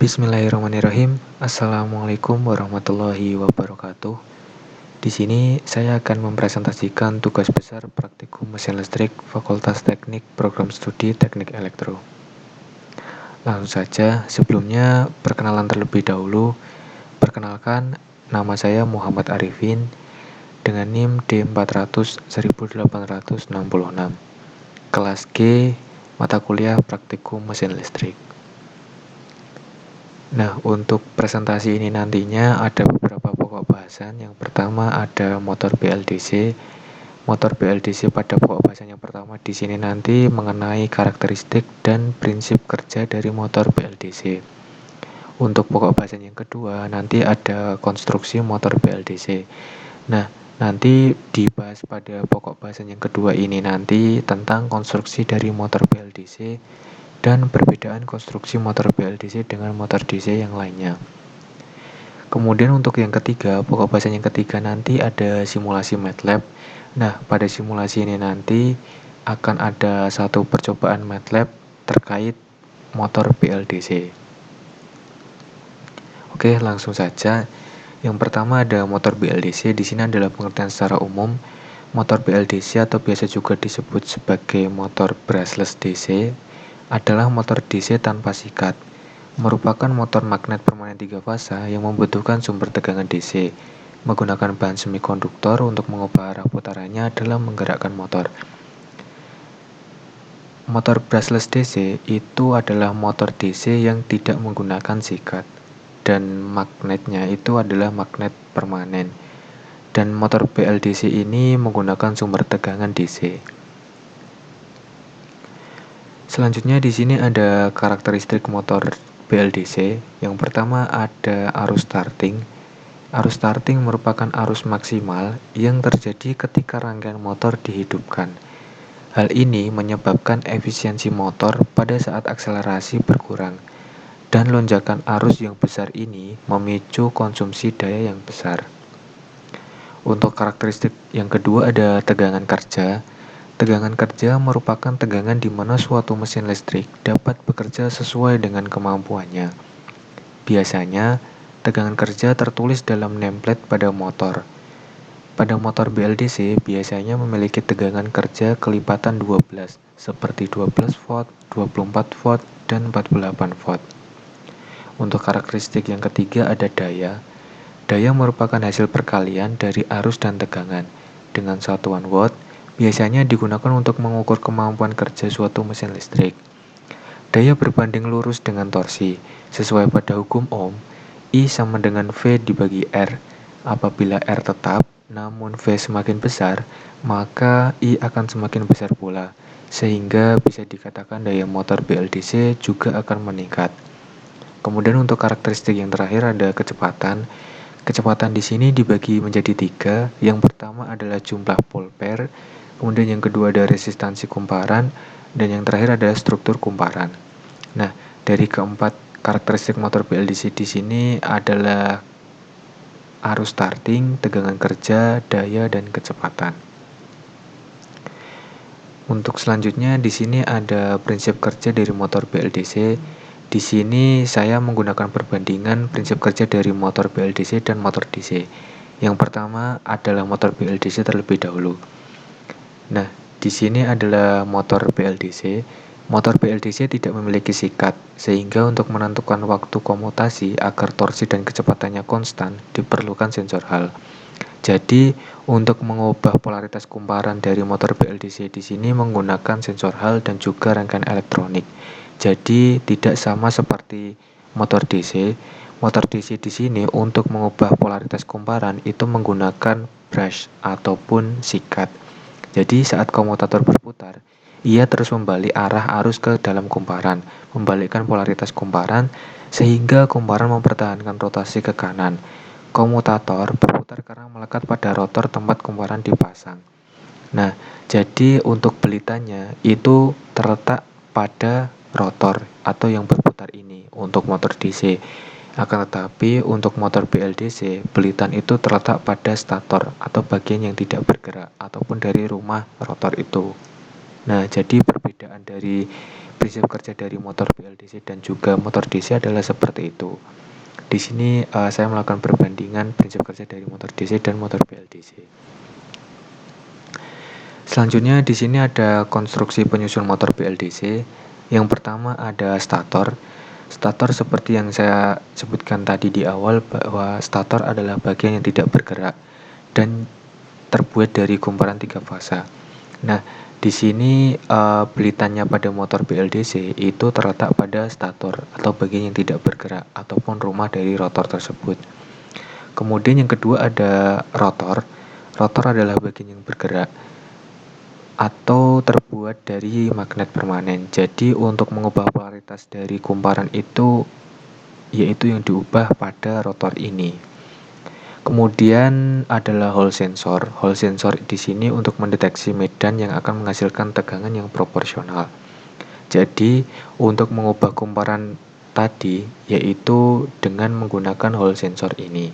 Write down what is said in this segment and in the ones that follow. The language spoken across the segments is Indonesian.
Bismillahirrahmanirrahim. Assalamualaikum warahmatullahi wabarakatuh. Di sini saya akan mempresentasikan tugas besar praktikum mesin listrik Fakultas Teknik Program Studi Teknik Elektro. Langsung saja, sebelumnya perkenalan terlebih dahulu. Perkenalkan, nama saya Muhammad Arifin dengan NIM D400-1866. Kelas G, mata kuliah praktikum mesin listrik. Nah, untuk presentasi ini nantinya ada beberapa pokok bahasan. Yang pertama ada motor BLDC. Motor BLDC pada pokok bahasan yang pertama di sini nanti mengenai karakteristik dan prinsip kerja dari motor BLDC. Untuk pokok bahasan yang kedua nanti ada konstruksi motor BLDC. Nah, nanti dibahas pada pokok bahasan yang kedua ini nanti tentang konstruksi dari motor BLDC dan perbedaan konstruksi motor BLDC dengan motor DC yang lainnya. Kemudian untuk yang ketiga, pokok bahasan yang ketiga nanti ada simulasi MATLAB. Nah, pada simulasi ini nanti akan ada satu percobaan MATLAB terkait motor BLDC. Oke, langsung saja. Yang pertama ada motor BLDC. Di sini adalah pengertian secara umum. Motor BLDC atau biasa juga disebut sebagai motor brushless DC adalah motor DC tanpa sikat, merupakan motor magnet permanen 3 fasa yang membutuhkan sumber tegangan DC, menggunakan bahan semikonduktor untuk mengubah arah putarannya dalam menggerakkan motor. Motor brushless DC itu adalah motor DC yang tidak menggunakan sikat, dan magnetnya itu adalah magnet permanen. Dan motor BLDC ini menggunakan sumber tegangan DC. Selanjutnya di sini ada karakteristik motor BLDC. Yang pertama ada arus starting. Arus starting merupakan arus maksimal yang terjadi ketika rangkaian motor dihidupkan. Hal ini menyebabkan efisiensi motor pada saat akselerasi berkurang, dan lonjakan arus yang besar ini memicu konsumsi daya yang besar. Untuk karakteristik yang kedua ada tegangan kerja. Tegangan kerja merupakan tegangan di mana suatu mesin listrik dapat bekerja sesuai dengan kemampuannya. Biasanya, tegangan kerja tertulis dalam nameplate pada motor. Pada motor BLDC biasanya memiliki tegangan kerja kelipatan 12, seperti 12 volt, 24 volt, dan 48 volt. Untuk karakteristik yang ketiga ada daya. Daya merupakan hasil perkalian dari arus dan tegangan. Dengan satuan watt, biasanya digunakan untuk mengukur kemampuan kerja suatu mesin listrik. Daya berbanding lurus dengan torsi. Sesuai pada hukum Ohm, I sama dengan V dibagi R. Apabila R tetap, namun V semakin besar, maka I akan semakin besar pula, sehingga bisa dikatakan daya motor BLDC juga akan meningkat. Kemudian untuk karakteristik yang terakhir ada kecepatan. Kecepatan di sini dibagi menjadi 3. Yang pertama adalah jumlah polepare, kemudian yang kedua ada resistansi kumparan, dan yang terakhir adalah struktur kumparan. Nah, dari keempat karakteristik motor BLDC di sini adalah arus starting, tegangan kerja, daya, dan kecepatan. Untuk selanjutnya di sini ada prinsip kerja dari motor BLDC. Di sini saya menggunakan perbandingan prinsip kerja dari motor BLDC dan motor DC. Yang pertama adalah motor BLDC terlebih dahulu. Nah, di sini adalah motor BLDC. Motor BLDC tidak memiliki sikat, sehingga untuk menentukan waktu komutasi agar torsi dan kecepatannya konstan diperlukan sensor Hall. Jadi, untuk mengubah polaritas kumparan dari motor BLDC di sini menggunakan sensor Hall dan juga rangkaian elektronik. Jadi, tidak sama seperti motor DC. Motor DC di sini untuk mengubah polaritas kumparan itu menggunakan brush ataupun sikat. Jadi, saat komutator berputar, ia terus membalik arah arus ke dalam kumparan, membalikkan polaritas kumparan sehingga kumparan mempertahankan rotasi ke kanan. Komutator berputar karena melekat pada rotor tempat kumparan dipasang. Nah, jadi untuk belitannya itu terletak pada rotor atau yang berputar ini untuk motor DC. Akan tetapi untuk motor BLDC, belitan itu terletak pada stator atau bagian yang tidak bergerak ataupun dari rumah rotor itu. Nah, jadi perbedaan dari prinsip kerja dari motor BLDC dan juga motor DC adalah seperti itu. Di sini saya melakukan perbandingan prinsip kerja dari motor DC dan motor BLDC. Selanjutnya di sini ada konstruksi penyusun motor BLDC. Yang pertama ada stator. Stator seperti yang saya sebutkan tadi di awal bahwa stator adalah bagian yang tidak bergerak dan terbuat dari kumparan 3 fasa. Nah, di sini belitannya pada motor BLDC itu terletak pada stator atau bagian yang tidak bergerak ataupun rumah dari rotor tersebut. Kemudian yang kedua ada rotor. Rotor adalah bagian yang bergerak atau terbuat dari magnet permanen. Jadi untuk mengubah polaritas dari kumparan itu yaitu yang diubah pada rotor ini. Kemudian adalah Hall sensor. Hall sensor di sini untuk mendeteksi medan yang akan menghasilkan tegangan yang proporsional. Jadi untuk mengubah kumparan tadi yaitu dengan menggunakan Hall sensor ini.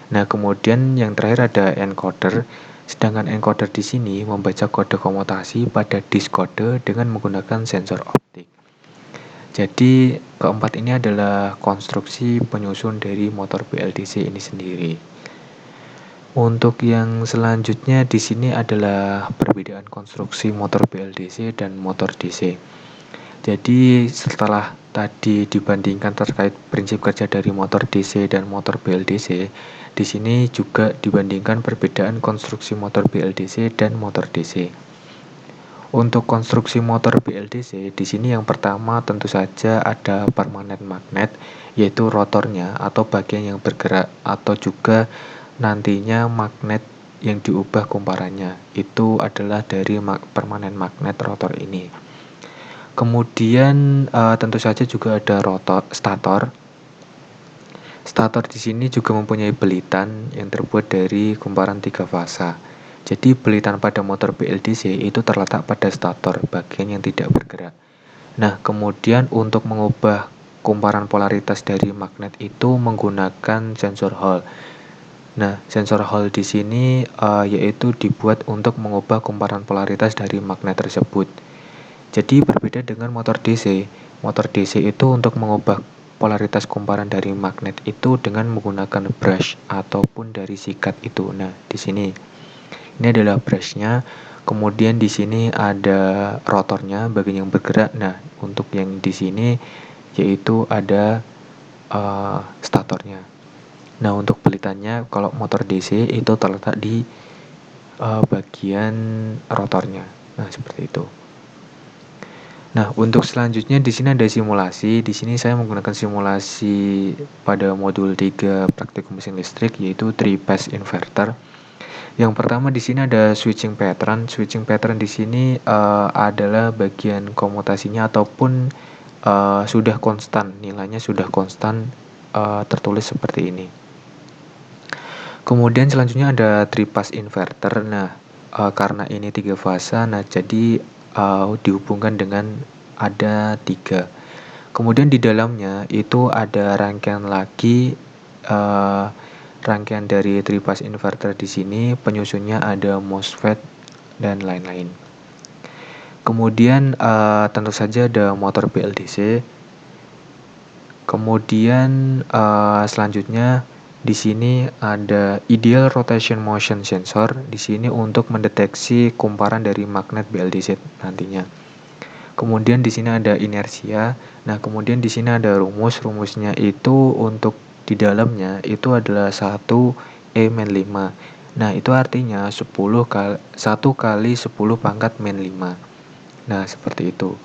Nah, kemudian yang terakhir ada encoder. Sedangkan encoder di sini membaca kode komutasi pada disk kode dengan menggunakan sensor optik. Jadi, keempat ini adalah konstruksi penyusun dari motor BLDC ini sendiri. Untuk yang selanjutnya di sini adalah perbedaan konstruksi motor BLDC dan motor DC. Jadi, setelah tadi dibandingkan terkait prinsip kerja dari motor DC dan motor BLDC, di sini juga dibandingkan perbedaan konstruksi motor BLDC dan motor DC. Untuk konstruksi motor BLDC, di sini yang pertama tentu saja ada permanen magnet, yaitu rotornya atau bagian yang bergerak atau juga nantinya magnet yang diubah kumparannya. Itu adalah dari permanen magnet rotor ini. Kemudian tentu saja juga ada stator. Stator di sini juga mempunyai belitan yang terbuat dari kumparan 3 fasa. Jadi belitan pada motor BLDC itu terletak pada stator, bagian yang tidak bergerak. Nah, kemudian untuk mengubah kumparan polaritas dari magnet itu menggunakan sensor Hall. Nah, sensor Hall di sini yaitu dibuat untuk mengubah kumparan polaritas dari magnet tersebut. Jadi berbeda dengan motor DC. Motor DC itu untuk mengubah polaritas kumparan dari magnet itu dengan menggunakan brush ataupun dari sikat itu. Nah, di sini ini adalah brushnya. Kemudian di sini ada rotornya, bagian yang bergerak. Nah, untuk yang di sini yaitu ada statornya. Nah, untuk belitannya kalau motor DC itu terletak di bagian rotornya. Nah, seperti itu. Nah, untuk selanjutnya di sini ada simulasi. Di sini saya menggunakan simulasi pada modul 3 praktikum mesin listrik yaitu 3-phase inverter. Yang pertama di sini ada switching pattern. Switching pattern di sini adalah bagian komutasinya ataupun sudah konstan, nilainya sudah konstan tertulis seperti ini. Kemudian selanjutnya ada 3-phase inverter. Nah, karena ini 3 fasa, nah jadi dihubungkan dengan ada 3. Kemudian di dalamnya itu ada rangkaian lagi rangkaian dari 3-phase inverter di sini, penyusunnya ada MOSFET dan lain-lain. Kemudian tentu saja ada motor BLDC. Kemudian selanjutnya di sini ada ideal rotation motion sensor di sini untuk mendeteksi kumparan dari magnet BLDC nantinya. Kemudian di sini ada inersia. Nah, kemudian di sini ada rumus. Rumusnya itu untuk di dalamnya itu adalah 1 E-5. Nah, itu artinya 1 kali 10 pangkat -5. Nah, seperti itu.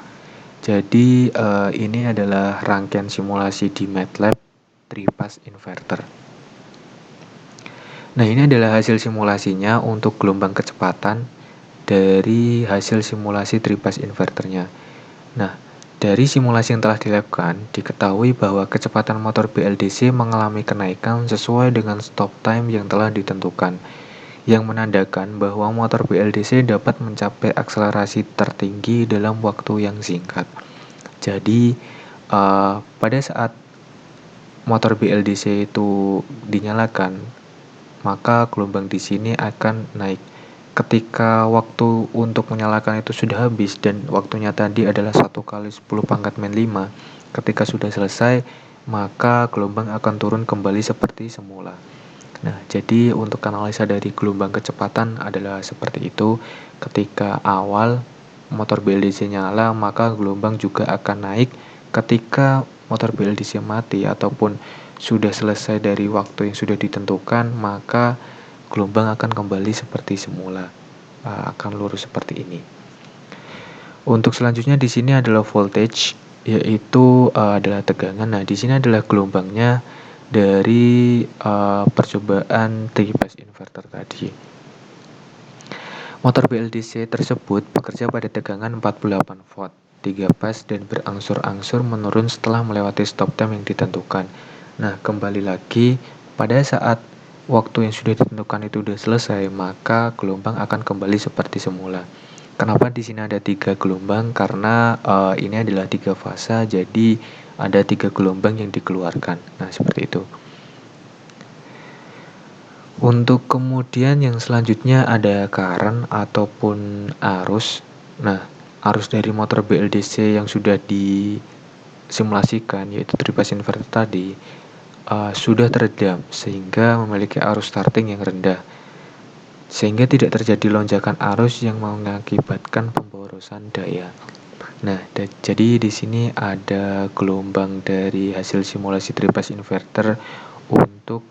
Jadi ini adalah rangkaian simulasi di MATLAB 3-phase inverter. Nah, ini adalah hasil simulasinya untuk gelombang kecepatan dari hasil simulasi 3-phase inverternya. Nah, dari simulasi yang telah dilakukan, diketahui bahwa kecepatan motor BLDC mengalami kenaikan sesuai dengan stop time yang telah ditentukan, yang menandakan bahwa motor BLDC dapat mencapai akselerasi tertinggi dalam waktu yang singkat. Jadi, pada saat motor BLDC itu dinyalakan, maka gelombang di sini akan naik. ketika waktu untuk menyalakan itu sudah habis dan waktunya tadi adalah 1 kali 10 pangkat min 5, ketika sudah selesai, maka gelombang akan turun kembali seperti semula. Nah, jadi untuk analisa dari gelombang kecepatan adalah seperti itu. Ketika awal motor BLDC nyala, maka gelombang juga akan naik. Ketika motor BLDC mati ataupun sudah selesai dari waktu yang sudah ditentukan, maka gelombang akan kembali seperti semula, akan lurus seperti ini. Untuk selanjutnya di sini adalah voltage, yaitu adalah tegangan. Nah, di sini adalah gelombangnya dari percobaan 3-phase inverter tadi. Motor BLDC tersebut bekerja pada tegangan 48 volt, 3 phase dan berangsur-angsur menurun setelah melewati stop time yang ditentukan. Nah, kembali lagi pada saat waktu yang sudah ditentukan itu sudah selesai, maka gelombang akan kembali seperti semula. Kenapa di sini ada 3 gelombang? Karena ini adalah 3 fase, jadi ada 3 gelombang yang dikeluarkan. Nah, seperti itu. Untuk kemudian yang selanjutnya ada current ataupun arus. Nah, arus dari motor BLDC yang sudah disimulasikan, yaitu 3-phase inverter tadi, sudah teredam sehingga memiliki arus starting yang rendah, sehingga tidak terjadi lonjakan arus yang mengakibatkan pemborosan daya. Nah, jadi di sini ada gelombang dari hasil simulasi 3-phase inverter untuk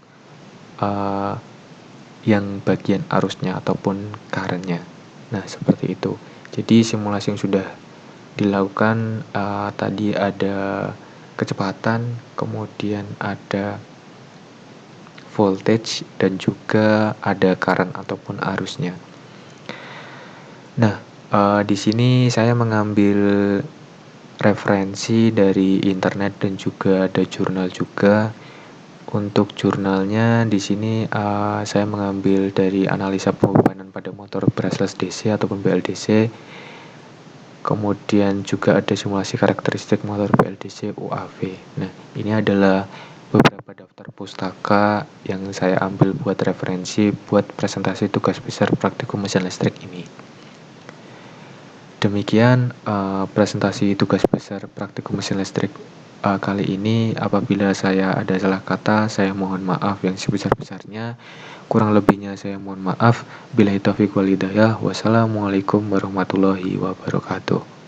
yang bagian arusnya ataupun current-nya. Nah, seperti itu. Jadi simulasi yang sudah dilakukan tadi ada kecepatan, kemudian ada voltage dan juga ada current ataupun arusnya. Nah, di sini saya mengambil referensi dari internet dan juga ada jurnal juga. Untuk jurnalnya di sini saya mengambil dari analisa pembebanan pada motor brushless DC ataupun BLDC. Kemudian juga ada simulasi karakteristik motor BLDC UAV. Nah, ini adalah beberapa daftar pustaka yang saya ambil buat referensi buat presentasi tugas besar praktikum mesin listrik ini. Demikian presentasi tugas besar praktikum mesin listrik kali ini. Apabila saya ada salah kata, saya mohon maaf yang sebesar-besarnya. Kurang lebihnya saya mohon maaf. Billahi taufiq wal hidayah. Wassalamualaikum warahmatullahi wabarakatuh.